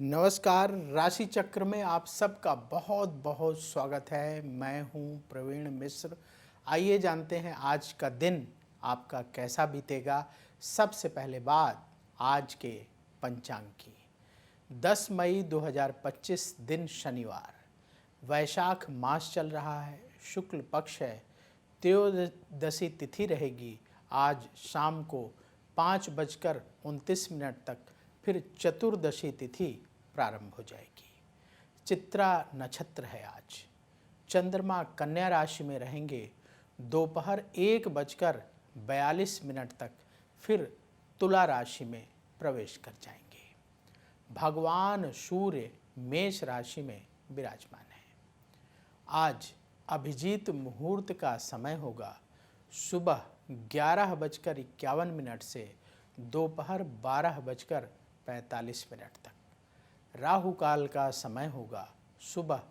नमस्कार। राशि चक्र में आप सबका बहुत बहुत स्वागत है। मैं हूं प्रवीण मिश्र। आइए जानते हैं आज का दिन आपका कैसा बीतेगा। सबसे पहले बात आज के पंचांग की। 10 मई 2025 दिन शनिवार, वैशाख मास चल रहा है, शुक्ल पक्ष है, त्रयोदशी तिथि रहेगी आज शाम को 5:29 तक। फिर चतुर्दशी तिथि प्रारंभ हो जाएगी। चित्रा नक्षत्र है आज। चंद्रमा कन्या राशि में रहेंगे दोपहर 1:42 तक, फिर तुला राशि में प्रवेश कर जाएंगे। भगवान सूर्य मेष राशि में विराजमान है। आज अभिजीत मुहूर्त का समय होगा सुबह 11:51 से दोपहर 12:45 तक। राहु काल का समय होगा सुबह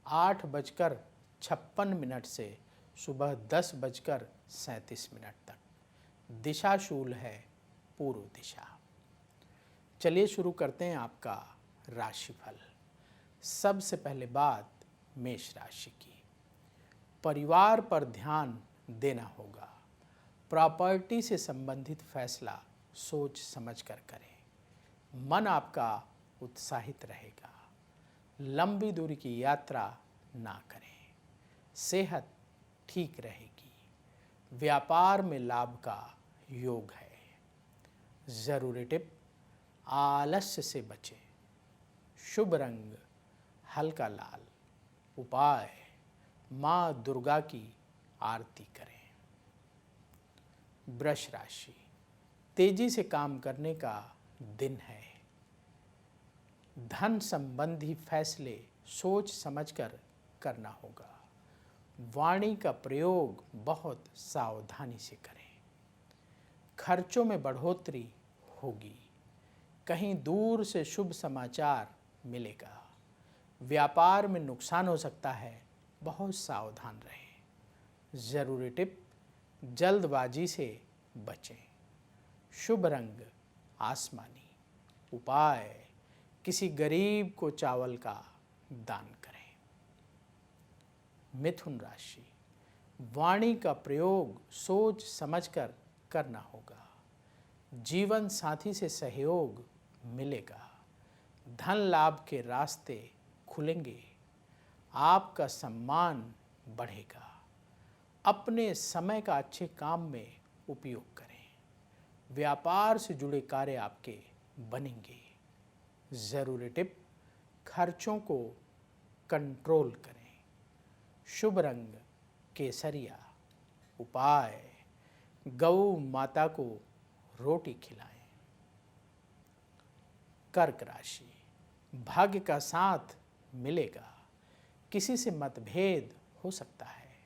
8:56 से सुबह 10:37 तक। दिशा शूल है पूर्व दिशा। चलिए शुरू करते हैं आपका राशिफल। सबसे पहले बात मेष राशि की। परिवार पर ध्यान देना होगा। प्रॉपर्टी से संबंधित फैसला सोच समझकर करें। मन आपका उत्साहित रहेगा। लंबी दूरी की यात्रा ना करें। सेहत ठीक रहेगी। व्यापार में लाभ का योग है। जरूरी टिप, आलस्य से बचें। शुभ रंग हल्का लाल। उपाय, माँ दुर्गा की आरती करें। वृष राशि, तेजी से काम करने का दिन है। धन संबंधी फैसले सोच समझकर करना होगा। वाणी का प्रयोग बहुत सावधानी से करें। खर्चों में बढ़ोतरी होगी। कहीं दूर से शुभ समाचार मिलेगा। व्यापार में नुकसान हो सकता है, बहुत सावधान रहें। जरूरी टिप, जल्दबाजी से बचें। शुभ रंग आसमानी। उपाय, किसी गरीब को चावल का दान करें। मिथुन राशि, वाणी का प्रयोग सोच समझकर करना होगा। जीवन साथी से सहयोग मिलेगा। धन लाभ के रास्ते खुलेंगे। आपका सम्मान बढ़ेगा। अपने समय का अच्छे काम में उपयोग करें। व्यापार से जुड़े कार्य आपके बनेंगे। जरूरी टिप, खर्चों को कंट्रोल करें। शुभ रंग केसरिया। उपाय, गौ माता को रोटी खिलाएं। कर्क राशि, भाग्य का साथ मिलेगा। किसी से मतभेद हो सकता है।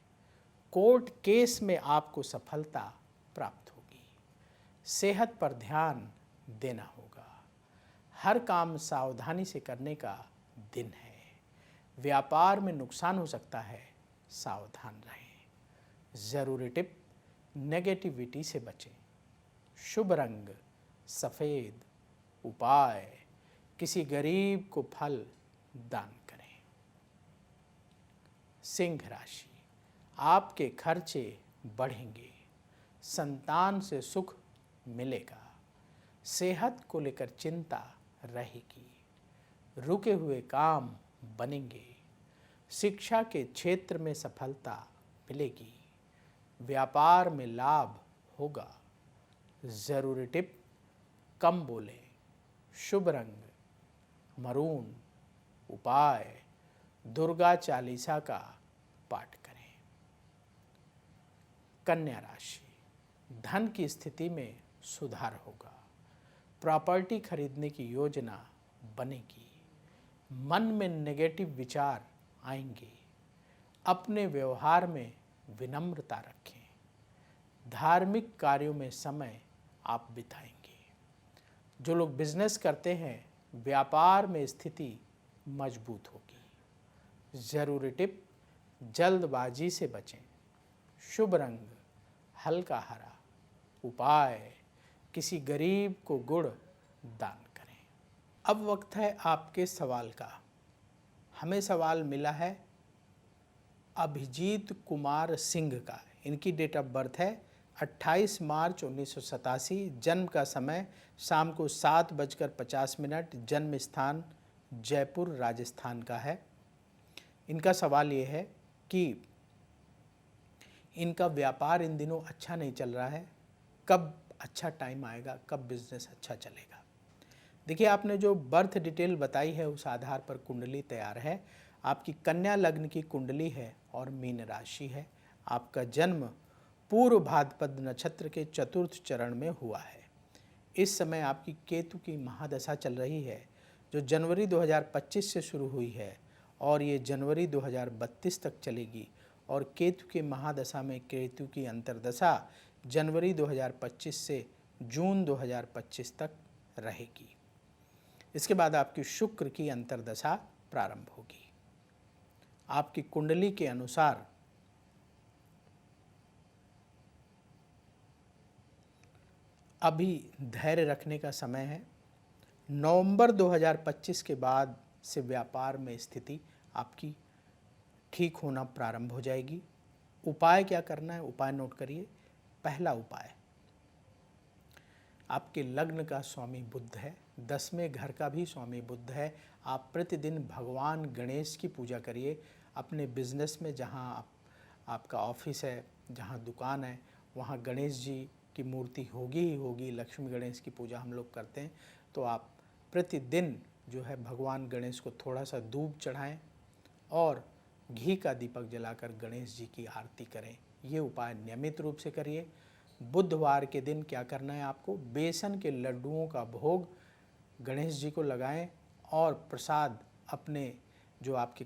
कोर्ट केस में आपको सफलता प्राप्त होगी। सेहत पर ध्यान देना होगा। हर काम सावधानी से करने का दिन है। व्यापार में नुकसान हो सकता है, सावधान रहें। जरूरी टिप, नेगेटिविटी से बचें। शुभ रंग सफ़ेद। उपाय, किसी गरीब को फल दान करें। सिंह राशि, आपके खर्चे बढ़ेंगे। संतान से सुख मिलेगा। सेहत को लेकर चिंता रहेगी। रुके हुए काम बनेंगे। शिक्षा के क्षेत्र में सफलता मिलेगी। व्यापार में लाभ होगा। जरूरी टिप, कम बोलें। शुभ रंग मरून। उपाय, दुर्गा चालीसा का पाठ करें। कन्या राशि, धन की स्थिति में सुधार होगा। प्रॉपर्टी खरीदने की योजना बनेगी। मन में नेगेटिव विचार आएंगे। अपने व्यवहार में विनम्रता रखें। धार्मिक कार्यों में समय आप बिताएंगे। जो लोग बिजनेस करते हैं, व्यापार में स्थिति मजबूत होगी। जरूरी टिप, जल्दबाजी से बचें। शुभ रंग हल्का हरा। उपाय, किसी गरीब को गुड़ दान करें। अब वक्त है आपके सवाल का। हमें सवाल मिला है अभिजीत कुमार सिंह का। इनकी डेट ऑफ बर्थ है 28 मार्च 1987। जन्म का समय शाम को 7:50। जन्म स्थान जयपुर राजस्थान का है। इनका सवाल ये है कि इनका व्यापार इन दिनों अच्छा नहीं चल रहा है, कब अच्छा टाइम आएगा, कब बिजनेस अच्छा चलेगा। देखिए, आपने जो बर्थ डिटेल बताई है उस आधार पर कुंडली तैयार है। आपकी कन्या लग्न की कुंडली है और मीन राशि है। आपका जन्म पूर्व भाद्रपद नक्षत्र के चतुर्थ चरण में हुआ है। इस समय आपकी केतु की महादशा चल रही है, जो जनवरी 2025 से शुरू हुई है और ये जनवरी 2032 तक चलेगी। और केतु की महादशा में केतु की अंतर्दशा जनवरी 2025 से जून 2025 तक रहेगी। इसके बाद आपकी शुक्र की अंतर्दशा प्रारंभ होगी। आपकी कुंडली के अनुसार अभी धैर्य रखने का समय है। नवंबर 2025 के बाद से व्यापार में स्थिति आपकी ठीक होना प्रारंभ हो जाएगी। उपाय क्या करना है, उपाय नोट करिए। पहला उपाय, आपके लग्न का स्वामी बुध है, 10वें घर का भी स्वामी बुध है। आप प्रतिदिन भगवान गणेश की पूजा करिए। अपने बिजनेस में जहाँ आपका ऑफिस है, जहाँ दुकान है, वहाँ गणेश जी की मूर्ति होगी ही होगी। लक्ष्मी गणेश की पूजा हम लोग करते हैं, तो आप प्रतिदिन जो है भगवान गणेश को थोड़ा सा दूब चढ़ाएं और घी का दीपक जलाकर गणेश जी की आरती करें। ये उपाय नियमित रूप से करिए। बुधवार के दिन क्या करना है आपको, बेसन के लड्डुओं का भोग गणेश जी को लगाएं और प्रसाद अपने जो आपके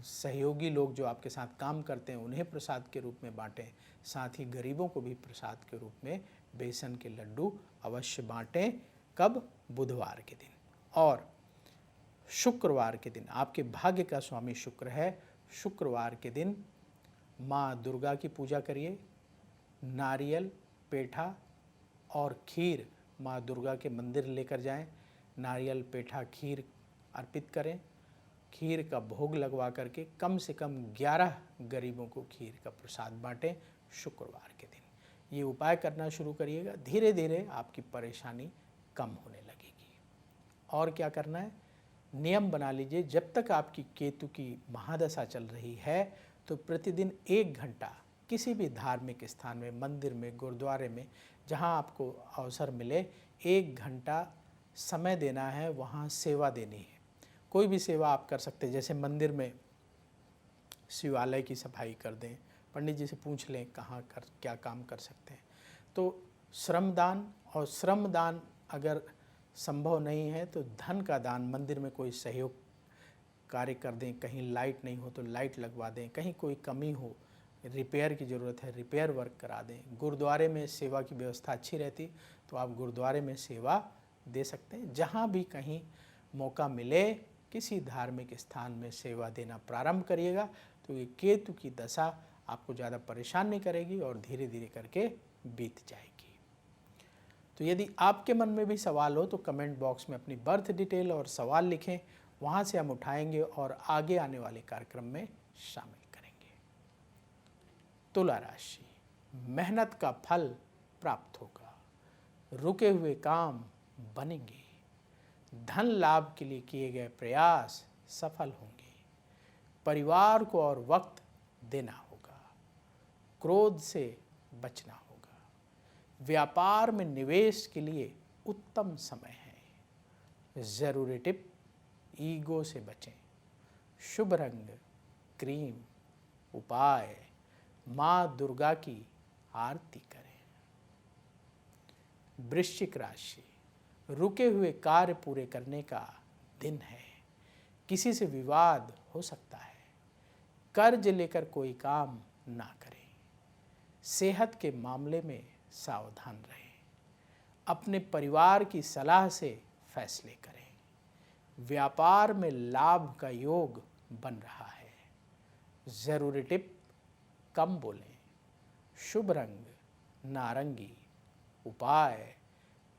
सहयोगी लोग जो आपके साथ काम करते हैं उन्हें प्रसाद के रूप में बांटें। साथ ही गरीबों को भी प्रसाद के रूप में बेसन के लड्डू अवश्य बांटें। कब, बुधवार के दिन। और शुक्रवार के दिन आपके भाग्य का स्वामी शुक्र है। शुक्रवार के दिन माँ दुर्गा की पूजा करिए। नारियल, पेठा और खीर माँ दुर्गा के मंदिर लेकर जाएं। नारियल, पेठा, खीर अर्पित करें। खीर का भोग लगवा करके कम से कम 11 गरीबों को खीर का प्रसाद बांटें शुक्रवार के दिन। ये उपाय करना शुरू करिएगा। धीरे धीरे आपकी परेशानी कम होने लगेगी। और क्या करना है, नियम बना लीजिए। जब तक आपकी केतु की महादशा चल रही है तो प्रतिदिन 1 घंटा किसी भी धार्मिक स्थान में, मंदिर में, गुरुद्वारे में, जहां आपको अवसर मिले, 1 घंटा समय देना है, वहां सेवा देनी है। कोई भी सेवा आप कर सकते हैं, जैसे मंदिर में शिवालय की सफाई कर दें, पंडित जी से पूछ लें कहाँ कर क्या काम कर सकते हैं। तो श्रमदान, और श्रमदान अगर संभव नहीं है तो धन का दान, मंदिर में कोई सहयोग कार्य कर दें, कहीं लाइट नहीं हो तो लाइट लगवा दें, कहीं कोई कमी हो, रिपेयर की ज़रूरत है, रिपेयर वर्क करा दें। गुरुद्वारे में सेवा की व्यवस्था अच्छी रहती तो आप गुरुद्वारे में सेवा दे सकते हैं। जहाँ भी कहीं मौका मिले किसी धार्मिक स्थान में सेवा देना प्रारंभ करिएगा तो ये केतु की दशा आपको ज़्यादा परेशान नहीं करेगी और धीरे धीरे करके बीत जाएगी। तो यदि आपके मन में भी सवाल हो तो कमेंट बॉक्स में अपनी बर्थ डिटेल और सवाल लिखें, वहाँ से हम उठाएंगे और आगे आने वाले कार्यक्रम में शामिल करेंगे। तुला राशि, मेहनत का फल प्राप्त होगा, रुके हुए काम बनेंगे, धन लाभ के लिए किए गए प्रयास सफल होंगे, परिवार को और वक्त देना होगा, क्रोध से बचना होगा, व्यापार में निवेश के लिए उत्तम समय है। ज़रूरी टिप, ईगो से बचें। शुभ रंग क्रीम। उपाय, माँ दुर्गा की आरती करें। वृश्चिक राशि, रुके हुए कार्य पूरे करने का दिन है। किसी से विवाद हो सकता है। कर्ज लेकर कोई काम ना करें। सेहत के मामले में सावधान रहें। अपने परिवार की सलाह से फैसले करें। व्यापार में लाभ का योग बन रहा है। ज़रूरी टिप, कम बोलें। शुभ रंग नारंगी। उपाय,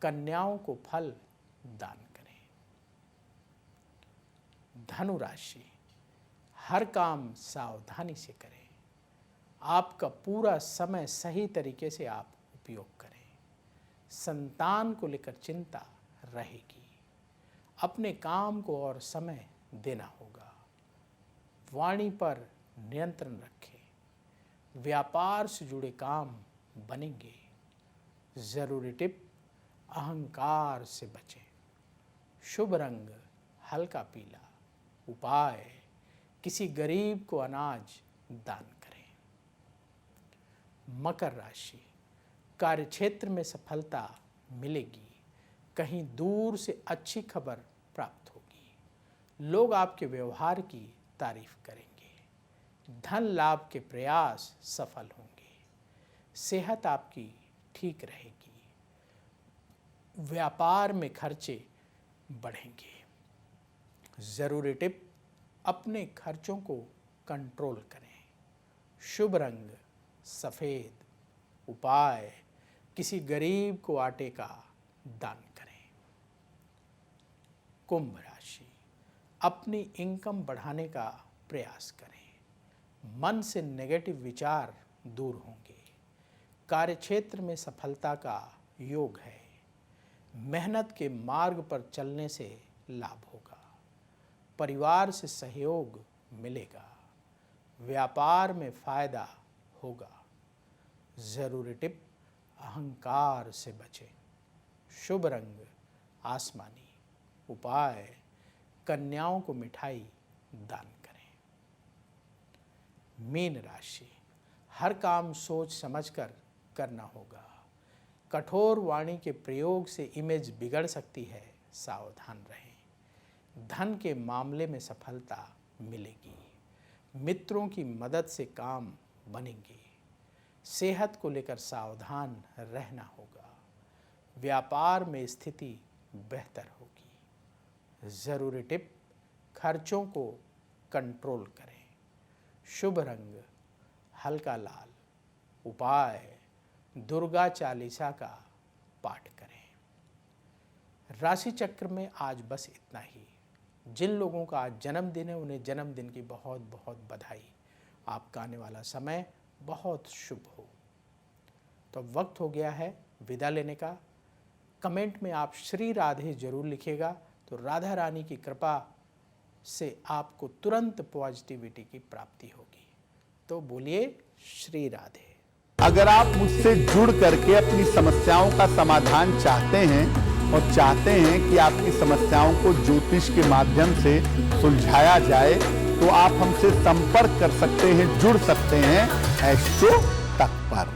कन्याओं को फल दान करें। धनु राशि, हर काम सावधानी से करें। आपका पूरा समय सही तरीके से आप उपयोग करें। संतान को लेकर चिंता रहेगी। अपने काम को और समय देना होगा। वाणी पर नियंत्रण रखें। व्यापार से जुड़े काम बनेंगे। जरूरी टिप, अहंकार से बचें। शुभ रंग हल्का पीला। उपाय, किसी गरीब को अनाज दान करें। मकर राशि, कार्यक्षेत्र में सफलता मिलेगी। कहीं दूर से अच्छी खबर प्राप्त होगी। लोग आपके व्यवहार की तारीफ करेंगे। धन लाभ के प्रयास सफल होंगे। सेहत आपकी ठीक रहेगी। व्यापार में खर्चे बढ़ेंगे। जरूरी टिप, अपने खर्चों को कंट्रोल करें। शुभ रंग सफेद। उपाय, किसी गरीब को आटे का दान करें। कुंभ राशि, अपनी इनकम बढ़ाने का प्रयास करें। मन से नेगेटिव विचार दूर होंगे। कार्यक्षेत्र में सफलता का योग है। मेहनत के मार्ग पर चलने से लाभ होगा। परिवार से सहयोग मिलेगा। व्यापार में फायदा होगा। जरूरी टिप, अहंकार से बचें। शुभ रंग आसमानी। उपाय, कन्याओं को मिठाई दान करें। मीन राशि, हर काम सोच समझकर करना होगा। कठोर वाणी के प्रयोग से इमेज बिगड़ सकती है, सावधान रहें। धन के मामले में सफलता मिलेगी। मित्रों की मदद से काम बनेंगे। सेहत को लेकर सावधान रहना होगा। व्यापार में स्थिति बेहतर होगी। जरूरी टिप, खर्चों को कंट्रोल करें। शुभ रंग हल्का लाल। उपाय, दुर्गा चालीसा का पाठ करें। राशि चक्र में आज बस इतना ही। जिन लोगों का आज जन्मदिन है उन्हें जन्मदिन की बहुत बहुत बधाई। आपका आने वाला समय बहुत शुभ हो। तो अब वक्त हो गया है विदा लेने का। कमेंट में आप श्री राधे जरूर लिखिएगा, तो राधा रानी की कृपा से आपको तुरंत पॉजिटिविटी की प्राप्ति होगी। तो बोलिए श्री राधे। अगर आप मुझसे जुड़ करके अपनी समस्याओं का समाधान चाहते हैं और चाहते हैं कि आपकी समस्याओं को ज्योतिष के माध्यम से सुलझाया जाए, तो आप हमसे संपर्क कर सकते हैं, जुड़ सकते हैं एस्ट्रो तक पर।